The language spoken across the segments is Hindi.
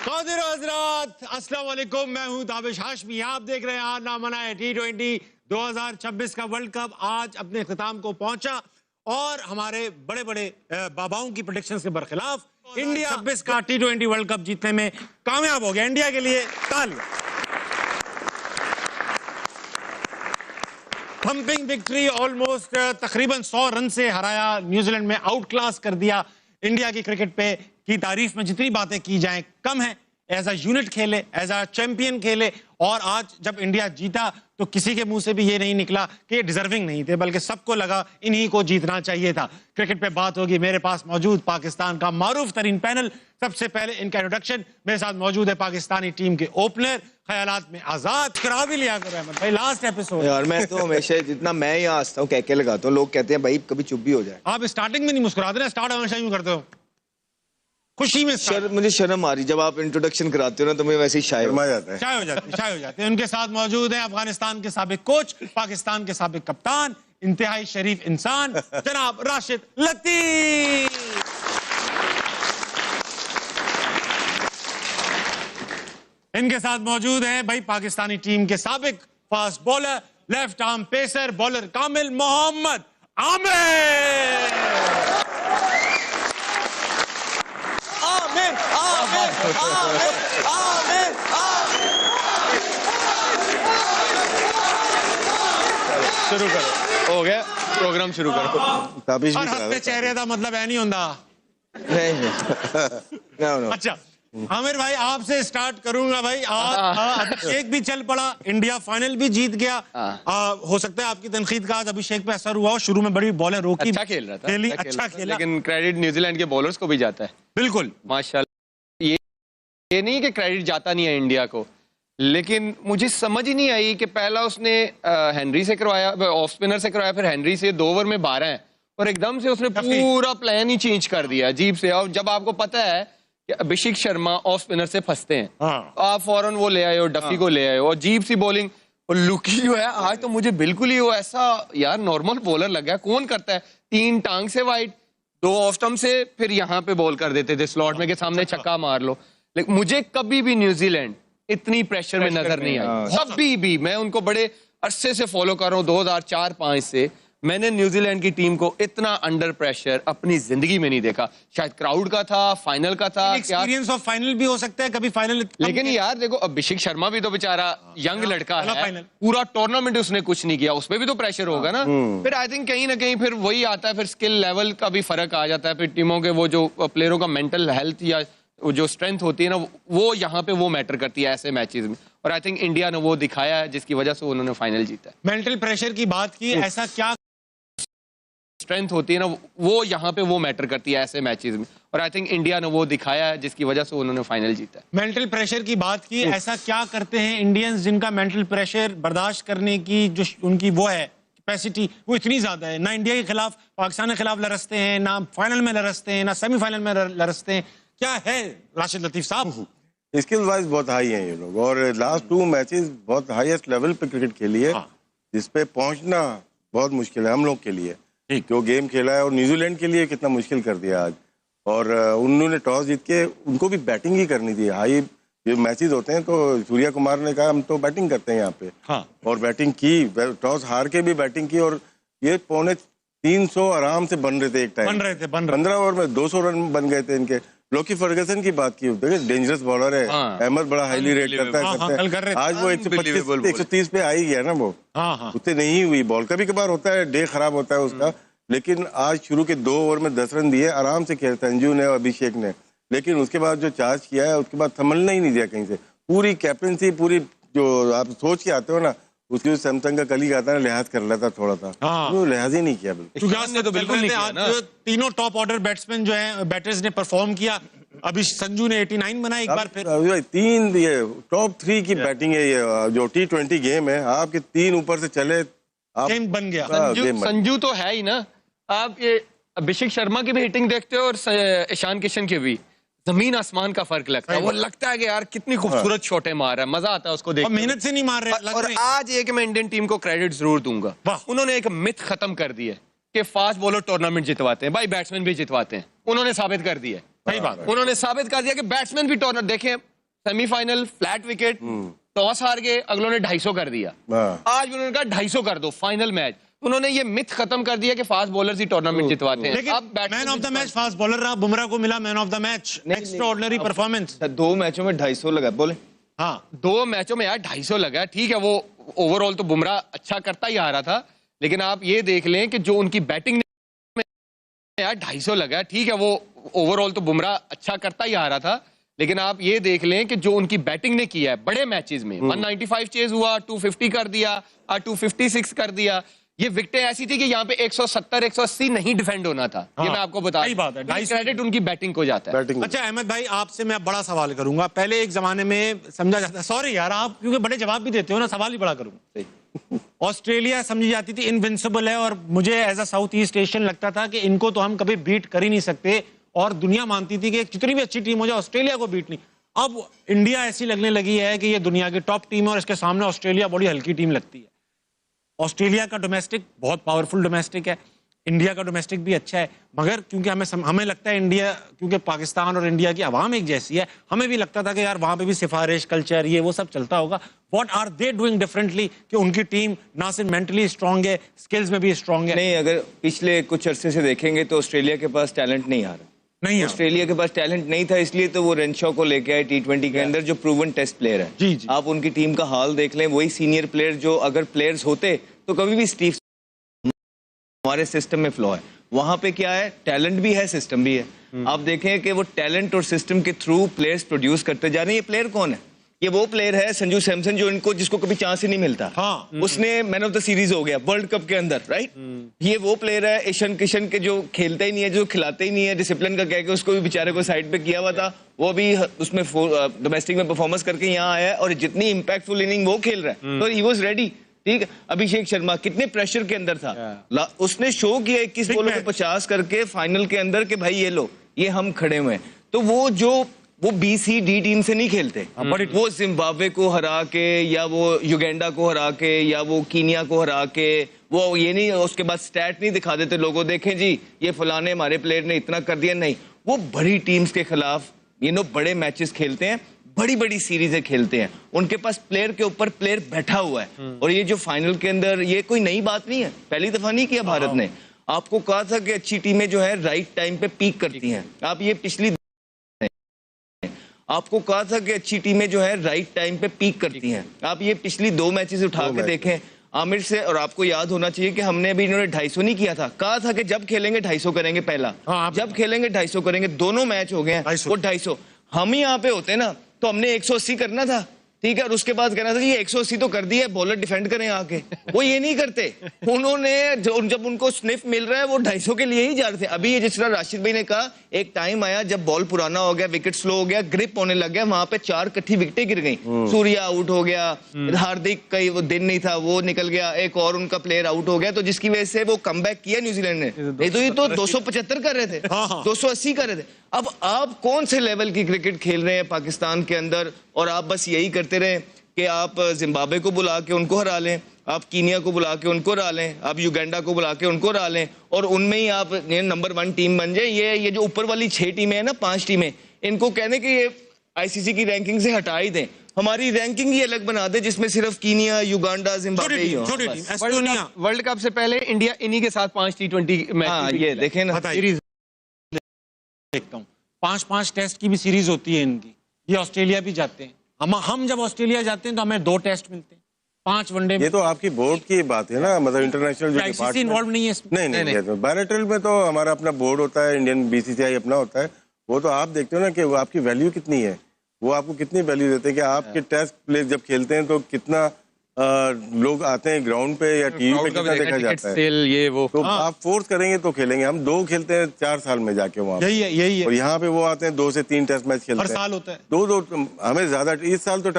कादिर हज़रात, अस्सलाम वालेकुम। मैं हूं ताबिश हाशमी। आप देख रहे हैं आज ना मना है T20 2026 का वर्ल्ड कप आज अपने इख्तिताम को पहुंचा और हमारे बड़े बड़े बाबाओं की प्रेडिक्शंस के बरखिलाफ इंडिया 26 का T20 वर्ल्ड कप जीतने में कामयाब हो गया। इंडिया के लिए तालियां। थम्पिंग विक्ट्री, ऑलमोस्ट तकरीबन 100 रन से हराया, न्यूजीलैंड में आउट क्लास कर दिया। इंडिया की क्रिकेट पे की तारीफ में जितनी बातें की जाएं कम है। एज अ यूनिट खेले, एज अ चैंपियन खेले और आज जब इंडिया जीता तो किसी के मुंह से भी ये नहीं निकला कि ये डिजर्विंग नहीं थे, बल्कि सबको लगा इन्हीं को जीतना चाहिए था। क्रिकेट पे बात होगी। मेरे पास मौजूद पाकिस्तान का मारूफ तरीन पैनल। सबसे पहले इनका इंट्रोडक्शन। मेरे साथ मौजूद है पाकिस्तानी टीम के ओपनर ख्यालात में आजाद। करा भी लिया करो अहमद भाई, लास्ट एपिसोड यार मैं तो हमेशा जितना मैं यहाँ हंसता हूँ कहके लगाता हूँ, लोग कहते हैं भाई कभी चुप भी हो जाए। आप स्टार्टिंग में नहीं मुस्कुराते ना, स्टार्ट हमेशा यूं करते हो खुशी में। मुझे शर्म आ रही जब आप इंट्रोडक्शन कराते हो ना, तो मैं वैसे ही शाय हो जाता है। शाय हो जाते हैं। उनके साथ मौजूद है अफगानिस्तान के साबिक कोच, पाकिस्तान के साबिक कप्तान, इंतहाई शरीफ इंसान जनाब राशिद लतीफ। इनके साथ मौजूद है भाई पाकिस्तानी टीम के साबिक fast bowler, left arm pacer, bowler कामिल मोहम्मद आमिर। शुरू करो, हो गया प्रोग्राम शुरू करो। ताबिश भी हंसते चेहरे का मतलब है नहीं होता। नहीं अच्छा आमिर भाई आपसे स्टार्ट करूंगा भाई। अभिषेक भी चल पड़ा, इंडिया फाइनल भी जीत गया। हो सकता है आपकी तनकीद का आज अभिषेक पे असर हुआ हो। शुरू में बड़ी बॉलर रोकी, अच्छा खेल रहा था, अच्छा खेला, लेकिन क्रेडिट न्यूजीलैंड के बॉलर्स को भी जाता है। बिल्कुल माशाल्लाह। ये नहीं कि क्रेडिट जाता नहीं है इंडिया को, लेकिन मुझे समझ ही नहीं आई कि पहला उसने हेनरी से करवाया, ऑफ स्पिनर से करवाया, फिर हेनरी से 2 ओवर में 12 है और एकदम से उसने पूरा प्लान ही चेंज कर दिया अजीब से। और जब आपको पता है कि अभिषेक शर्मा ऑफ स्पिनर से फंसते हैं, आप फौरन वो ले आए हो, डफी को ले आए हो और अजीब सी बॉलिंग। और लुकी जो है आज तो मुझे बिल्कुल ही वो ऐसा यार नॉर्मल बॉलर लग गया। कौन करता है 3 टांग से वाइड, 2 ऑफ स्टंप से, फिर यहाँ पे बॉल कर देते थे स्लॉट में के सामने छक्का मार लो। लेकिन मुझे कभी भी न्यूजीलैंड इतनी प्रेशर में नजर नहीं आई, कभी भी। मैं उनको बड़े अरसे से फॉलो कर रहा हूँ, 2004-05 से। मैंने न्यूजीलैंड की टीम को इतना अंडर प्रेशर अपनी जिंदगी में नहीं देखा। शायद क्राउड का था, फाइनल का था, एक्सपीरियंस ऑफ फाइनल भी हो सकता है कभी फाइनल। लेकिन यार देखो अभिषेक शर्मा भी तो बेचारा यंग लड़का है, पूरा टूर्नामेंट उसने कुछ नहीं किया, उसमें भी तो प्रेशर होगा ना। फिर आई थिंक कहीं ना कहीं फिर वही आता है, फिर स्किल लेवल का भी फर्क आ जाता है। फिर टीमों के वो जो प्लेयरों का मेंटल हेल्थ या जो स्ट्रेंथ होती है ना, वो यहाँ पे वो मैटर करती है ऐसे मैचेस में। और आई थिंक इंडिया ने वो दिखाया है जिसकी वजह से उन्होंने फाइनल जीता है। मेंटल प्रेशर की बात की, ऐसा क्या स्ट्रेंथ होती है ना, वो यहाँ पे वो मैटर करती है ऐसे मैचेस में। और आई थिंक इंडिया ने वो दिखाया है जिसकी वजह से उन्होंने फाइनल जीता है। मेंटल प्रेशर की बात की, ऐसा क्या करते हैं इंडियंस जिनका मेंटल प्रेशर बर्दाश्त करने की जो उनकी वो है कैपेसिटी वो इतनी ज्यादा है। ना इंडिया के खिलाफ, पाकिस्तान के खिलाफ लरसते हैं, ना फाइनल में लरसते हैं, ना सेमीफाइनल में लरसते हैं। क्या है राशिद लतीफ साहब? स्किल वाइज बहुत हाई हैं ये लोग और लास्ट 2 मैचेस बहुत हाईएस्ट लेवल पे क्रिकेट खेली है, जिसपे पहुंचना बहुत मुश्किल है हम लोग के लिए। जो गेम खेला है और न्यूजीलैंड के लिए कितना मुश्किल कर दिया आज। और उन्होंने टॉस जीत के उनको भी बैटिंग ही करनी थी। हाई ये मैचेस होते हैं तो सूर्या कुमार ने कहा हम तो बैटिंग करते हैं यहाँ पे, और बैटिंग की, टॉस हार के भी बैटिंग की। और ये 350 आराम से बन रहे थे, एक टाइम बन रहे थे, 15 ओवर में 200 रन बन गए इनके। लोकी फर्गसन की बात की, देखिए डेंजरस बॉलर है, अहमद बड़ा हाईली रेट करता है। आज वो 125-130 पे आ ही गया ना, वो उतने नहीं हुई बॉल। कभी कभार होता है, डे खराब होता है उसका, लेकिन आज शुरू के 2 ओवर में 10 रन दिए आराम से खेलता संजू ने और अभिषेक ने। लेकिन उसके बाद जो चार्ज किया है उसके बाद थमलना ही नहीं दिया कहीं से। पूरी कैप्टनसी, पूरी जो आप सोच के आते हो ना, उसकी सैमसंग का कलीग आता है, लिहाज कर लेता थोड़ा था, वो लिहाज ही नहीं किया बिल्कुल। तीनों टॉप ऑर्डर बैट्समैन जो है, बैटर्स ने परफॉर्म किया। अभी संजू ने 89 बनाया एक बार फिर। 3 ये टॉप 3 की बैटिंग है। ये जो T20 गेम है, आपके 3 ऊपर से चले, गेम बन गया। संजू तो है ही ना। आप ये अभिषेक शर्मा की भी हिटिंग देखते हो और ईशान किशन की भी, जमीन आसमान का फर्क लगता है। वो लगता है कि यार कितनी खूबसूरत शॉटें मार रहा है, मजा आता है उसको देखने। मेहनत से नहीं मार रहे। और आज एक मैं इंडियन टीम को क्रेडिट जरूर दूंगा, उन्होंने एक मिथ खत्म कर दी है कि फास्ट बॉलर टूर्नामेंट जितवाते हैं। भाई बैट्समैन भी जितवाते हैं, उन्होंने साबित कर दिया है। सही बात, उन्होंने साबित कर दिया कि बैट्समैन भी टूर्नामेंट। देखें सेमीफाइनल फ्लैट विकेट, टॉस हार गए, अगलों ने 250 कर दिया। आज उन्होंने कहा 250 कर दो फाइनल मैच। उन्होंने ये मिथ खत्म कर दिया कि फास्ट बॉलर्स ही टूर्नामेंट जितवाते हैं। लेकिन man of the match fast bowler रहा, बुमराह को मिला man of the match. Extraordinary performance. 2 मैचों में 250 लगा, बोले। हाँ 2 मैचों में यार 250 लगा, ठीक है, वो ओवरऑल तो बुमराह अच्छा करता ही आ रहा था, लेकिन आप ये देख लें कि जो उनकी बैटिंग यार 250 लगा, ठीक है, वो ओवरऑल तो बुमराह अच्छा करता ही आ रहा था, लेकिन आप ये देख लें कि जो उनकी बैटिंग ने किया है बड़े मैचेस में, 195 चेज हुआ, 250 कर दिया, 256 कर दिया। ये विकेटें ऐसी थी कि यहाँ पे 170 180 नहीं डिफेंड होना था। ये मैं आपको बता, सही बात है, 250 क्रेडिट उनकी बैटिंग को जाता है। अच्छा अहमद भाई, आपसे मैं बड़ा सवाल करूंगा। पहले एक जमाने में समझा जाता, सॉरी यार आप क्योंकि बड़े जवाब भी देते हो ना, सवाल ही बड़ा करूंगा। ऑस्ट्रेलिया समझी जाती थी इनविंसिबल है, और मुझे as a South East Asian लगता था कि इनको तो हम कभी बीट कर ही नहीं सकते, और दुनिया मानती थी कि जितनी भी अच्छी टीम हो जाए ऑस्ट्रेलिया को बीट नहीं। अब इंडिया ऐसी लगने लगी है कि ये दुनिया की टॉप टीम है, और इसके सामने ऑस्ट्रेलिया बड़ी हल्की टीम लगती है। ऑस्ट्रेलिया का डोमेस्टिक बहुत पावरफुल डोमेस्टिक है, इंडिया का डोमेस्टिक भी अच्छा है, मगर क्योंकि हमें लगता है इंडिया, क्योंकि पाकिस्तान और इंडिया की आवाम एक जैसी है, हमें भी लगता था कि यार वहां पे भी सिफारिश कल्चर ये वो सब चलता होगा। What are they doing differently कि उनकी टीम ना सिर्फ मेंटली स्ट्रांग है, स्किल्स में भी स्ट्रांग है? नहीं, अगर पिछले कुछ अरसे से देखेंगे तो ऑस्ट्रेलिया के पास टैलेंट नहीं आ रहा। नहीं है ऑस्ट्रेलिया के पास टैलेंट नहीं था, इसलिए तो वो रेनशॉ को लेके आए T20 के अंदर, जो प्रूवन टेस्ट प्लेयर है। जी जी। आप उनकी टीम का हाल देख लें, वही सीनियर प्लेयर जो अगर प्लेयर्स होते तो कभी भी स्टीव, हमारे सिस्टम में फ्लॉ है। वहां पे क्या है, टैलेंट भी है, सिस्टम भी है। आप देखें कि वो टैलेंट और सिस्टम के थ्रू प्लेयर्स प्रोड्यूस करते जा रहे हैं। ये प्लेयर कौन है? ये वो प्लेयर है संजू सैमसन, जो इनको जिसको कभी चांस ही नहीं मिलता। हाँ। उसने मैन ऑफ द सीरीज हो गया वर्ल्ड कप के अंदर, राइट। ये वो प्लेयर है ईशान किशन के, जो खेलता ही नहीं है, जो खिलाते ही नहीं है, डिसिप्लिन का कह के उसको भी बेचारे को साइड पे किया हुआ था, वो भी उसमें डोमेस्टिक में परफॉर्मेंस करके यहाँ आया है, और जितनी इंपैक्टफुल इनिंग वो खेल रहा है, तो ही वाज रेडी। ठीक है, अभिषेक शर्मा कितने प्रेशर के अंदर था, उसने शो किया 21 बॉलों पे 50 करके फाइनल के अंदर कि भाई ये लो, ये हम खड़े हुए हैं। तो वो BCD टीम से नहीं खेलते, वो जिम्बाब्वे को हरा के, या वो युगांडा को हरा के, या वो कीनिया को हरा के, वो ये नहीं उसके बाद स्टैट नहीं दिखा देते लोगों, देखें जी ये फलाने हमारे प्लेयर ने इतना कर दिया। नहीं, वो बड़ी टीम्स के खिलाफ बड़े मैचेस खेलते हैं, बड़ी बड़ी सीरीजें खेलते हैं, उनके पास प्लेयर के ऊपर प्लेयर बैठा हुआ है। और ये जो फाइनल के अंदर, ये कोई नई बात नहीं है, पहली दफा नहीं किया भारत ने। आपको कहा था कि अच्छी टीमें जो है राइट टाइम पे पीक करती हैं। आपको कहा था कि अच्छी टीमें जो है राइट टाइम पे पीक करती हैं। आप ये पिछली 2 मैचेस उठा के देखें आमिर से, और आपको याद होना चाहिए कि हमने अभी इन्होंने 250 नहीं किया था, कहा था कि जब खेलेंगे 250 करेंगे पहला, जब खेलेंगे 250 करेंगे। दोनों मैच हो गए हैं वो 250। हम ही यहाँ पे होते ना तो हमने 180 करना था, ठीक है, और उसके बाद कहना था ये 180 तो कर दिया, बॉलर डिफेंड करें आके। वो ये नहीं करते, उन्होंने जब उनको स्निफ मिल रहा है वो 250 के लिए ही जा रहे थे। अभी ये जिस तरह राशिद भाई ने कहा, एक टाइम आया जब बॉल पुराना हो गया, विकेट स्लो हो गया, ग्रिप होने लग गया, वहां पे 4 इकट्ठी विकेटें गिर गई। सूर्या आउट हो गया, हार्दिक का वो दिन नहीं था, वो निकल गया, एक और उनका प्लेयर आउट हो गया, तो जिसकी वजह से वो कमबैक किया न्यूजीलैंड ने। नहीं तो ये तो 275 कर रहे थे, 280 कर रहे थे। अब आप कौन से लेवल की क्रिकेट खेल रहे हैं पाकिस्तान के अंदर, और आप बस यही करते रहे कि आप जिम्बाब्वे को बुला के उनको हरा लें, आप कीनिया को बुला के उनको हरा लें, आप युगांडा को बुला के उनको हरा लें, और उनमें ही आप नंबर 1 टीम बन जाए। ये जो ऊपर वाली 6 टीमें हैं ना, 5 टीमें, इनको कहने कि ये ICC की रैंकिंग से हटा ही दें, हमारी रैंकिंग ही अलग बना दे जिसमें सिर्फ कीनिया, युगांडा, जिम्बाब्वे हो। वर्ल्ड कप से पहले इंडिया इन्हीं के साथ 5 T20 मैच, ये देखें ना, सीरीज देखता हूँ, 5-5 टेस्ट की भी सीरीज होती है इनकी। ये ऑस्ट्रेलिया भी जाते हैं, हम जब ऑस्ट्रेलिया जाते हैं तो हमें 2 टेस्ट मिलते हैं, 5 वनडे। ये तो आपकी बोर्ड की बात है ना, मतलब इंटरनेशनल जो ICC इन्वॉल्व नहीं है इसमें। नहीं, बायलैटरल में तो हमारा अपना बोर्ड होता है, इंडियन BCCI अपना होता है। वो तो आप देखते हो ना कि वो आपकी वैल्यू कितनी है, वो आपको कितनी वैल्यू देते हैं कि आपके टेस्ट प्ले जब खेलते हैं तो कितना लोग आते हैं ग्राउंड पे या टीवी पे, कितना देखा जाता है। ये वो तो आप फोर्स करेंगे तो खेलेंगे। हम 2 खेलते हैं 4 साल में जाके वहाँ, यही है। और यहाँ पे वो आते हैं 2 से 3 टेस्ट मैच खेलते हैं, हर साल होता है। 2 हमें ज्यादा, इस साल तो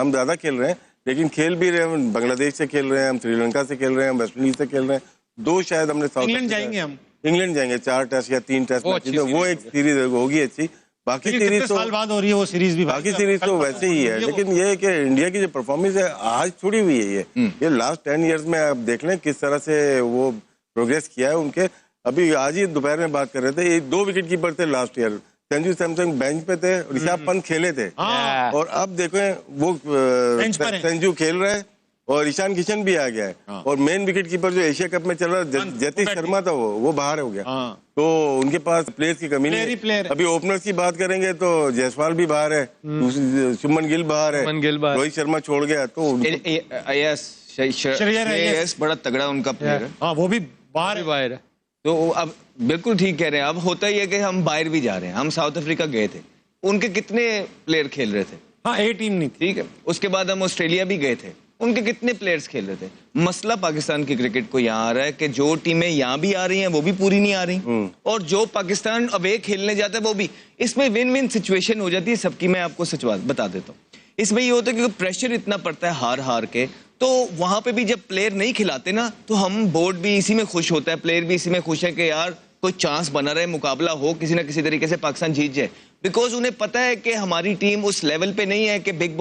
हम ज्यादा खेल रहे हैं, लेकिन खेल भी रहे हैं, बांग्लादेश से खेल रहे हैं, हम श्रीलंका से खेल रहे हैं, हम वेस्ट इंडीज से खेल रहे हैं। 2 शायद हमने इंग्लैंड जाएंगे, हम इंग्लैंड जाएंगे 4 टेस्ट या 3 टेस्ट मैच, वो एक सीरीज होगी अच्छी। बाकी सीरीज तो साल बाद हो रही है वो सीरीज भी, बाकी सीरीज तो वैसे ही है। लेकिन ये है कि इंडिया की जो परफॉर्मेंस है आज थोड़ी हुई है, ये लास्ट 10 इयर्स में आप देख लें किस तरह से वो प्रोग्रेस किया है उनके। अभी आज ही दोपहर में बात कर रहे थे, ये 2 विकेट कीपर थे last year Sanju Samson bench पे थे, ऋषभ पंत खेले थे। हाँ। और अब देखो वो बेंच पर है। संजू खेल रहे हैं और ईशान किशन भी आ गया है। हाँ। और मेन विकेट कीपर जो एशिया कप में चल रहा है जतीश शर्मा था, वो बाहर हो गया। हाँ। तो उनके पास प्लेयर्स की कमी प्लेयर ही प्लेयर नहीं है। अभी ओपनर्स की बात करेंगे तो जायसवाल भी बाहर है, शुभमन गिल बाहर है, शुभमन गिल बाहर। रोहित शर्मा छोड़ गया तो यस श्रेयस बड़ा तगड़ा उनका प्लेयर है। हाँ, वो भी बाहर है। बाहर है। तो अब बिल्कुल ठीक कह रहे हैं। अब होता ही है कि हम बाहर भी जा रहे हैं। हम साउथ अफ्रीका गए थे, उनके कितने प्लेयर खेल रहे थे, हाँ, ए टीम नहीं थी। ठीक है। उसके बाद हम ऑस्ट्रेलिया भी गए थे, उनके कितने प्लेयर्स खेल रहे थे। मसला पाकिस्तान की क्रिकेट को यहाँ आ रहा है कि जो टीमें यहाँ भी आ रही हैं वो भी पूरी नहीं आ रही, और जो पाकिस्तान अवे खेलने जाता है वो भी। इसमें विन विन सिचुएशन हो जाती है सबकी। मैं आपको सच बात बता देता हूँ। इसमें ये होता है कि प्रेशर इतना पड़ता है हार हार के, तो वहां पे भी जब प्लेयर नहीं खिलाते ना, तो हम बोर्ड भी इसी में खुश होता है, प्लेयर भी इसी में खुश है कि यार कोई चांस बना रहे, मुकाबला हो, किसी ना किसी तरीके से पाकिस्तान जीत जाए। बिकॉज उन्हें पता है कि हमारी टीम उस लेवल पे नहीं है कि बिग